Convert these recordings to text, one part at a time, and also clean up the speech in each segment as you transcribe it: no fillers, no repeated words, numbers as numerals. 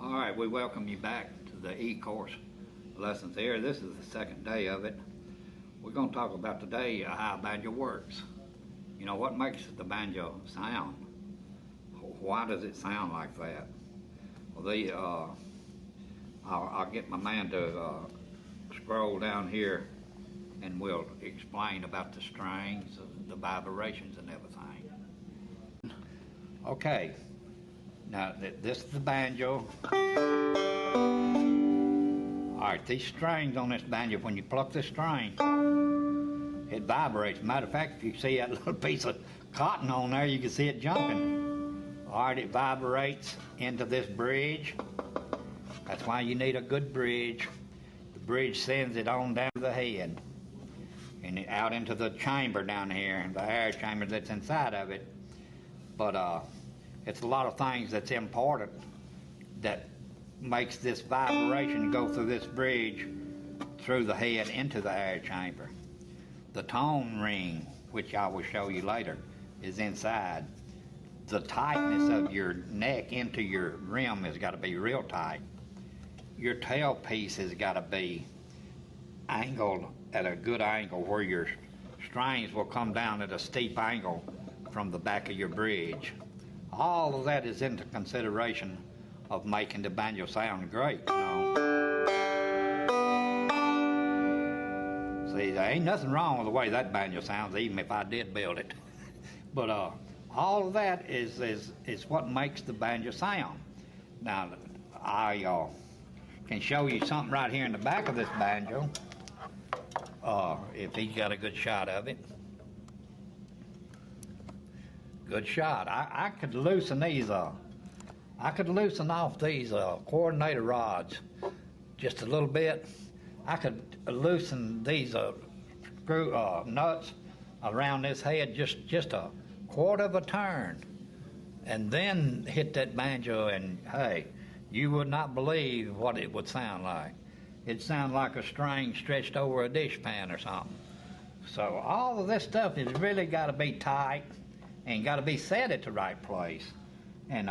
All right, we welcome you back to the ecourse lessons here. This is the second day of it. We're going to talk about today how banjo works. You know, what makes the banjo sound? Why does it sound like that? Well, I'll get my man to scroll down here and we'll explain about the strings, the vibrations and everything. Okay, now this is the banjo. Alright, these strings on this banjo, when you pluck this string, it vibrates. Matter of fact, if you see that little piece of cotton on there, you can see it jumping. Alright, it vibrates into this bridge. That's why you need a good bridge. The bridge sends it on down to the head and out into the chamber down here, the air chamber that's inside of it. But it's a lot of things that's important that makes this vibration go through this bridge, through the head into the air chamber. The tone ring, which I will show you later, is inside. The tightness of your neck into your rim has got to be real tight. Your tailpiece has got to be angled at a good angle where your strings will come down at a steep angle from the back of your bridge. All of that is into consideration of making the banjo sound great, you know. See, there ain't nothing wrong with the way that banjo sounds, even if I did build it. But all of that is what makes the banjo sound. Now, I can show you something right here in the back of this banjo, if he's got a good shot of it. Good shot. I could loosen these I could loosen off these coordinator rods just a little bit. I could loosen these screw nuts around this head just a quarter of a turn, and then hit that banjo, and hey, you would not believe what it would sound like. It'd sound like a string stretched over a dishpan or something. So all of this stuff has really got to be tight and got to be set at the right place. And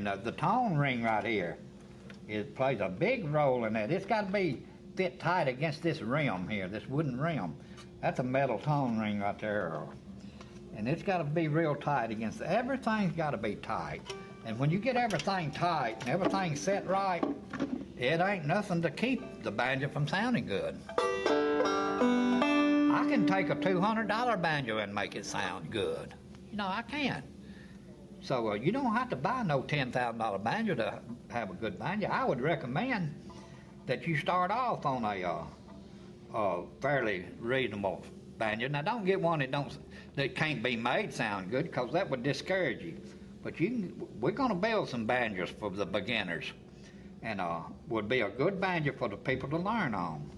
the tone ring right here, it plays a big role in that. It's got to be fit tight against this rim here, this wooden rim. That's a metal tone ring right there. And it's got to be real tight against it. Everything's got to be tight. And when you get everything tight and everything set right, it ain't nothing to keep the banjo from sounding good. I can take a $200 banjo and make it sound good. You know, I can. So you don't have to buy no $10,000 banjo to have a good banjo. I would recommend that you start off on a fairly reasonable banjo. Now, don't get one that can't be made sound good, because that would discourage you. But we're going to build some banjos for the beginners, and would be a good banjo for the people to learn on.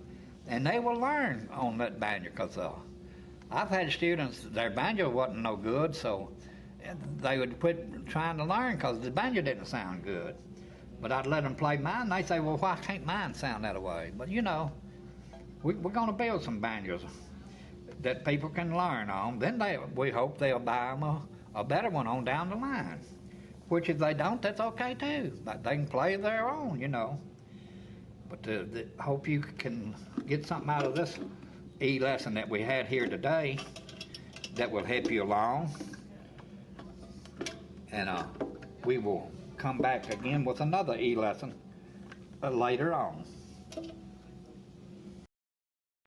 And they will learn on that banjo, because I've had students, their banjo wasn't no good, so they would quit trying to learn because the banjo didn't sound good. But I'd let them play mine, and they say, well, why can't mine sound that way? But you know, we're going to build some banjos that people can learn on. Then we hope they'll buy them a better one on down the line. Which if they don't, that's okay too. They can play their own, you know. But hope you can get something out of this lesson that we had here today that will help you along. And we will come back again with another lesson later on.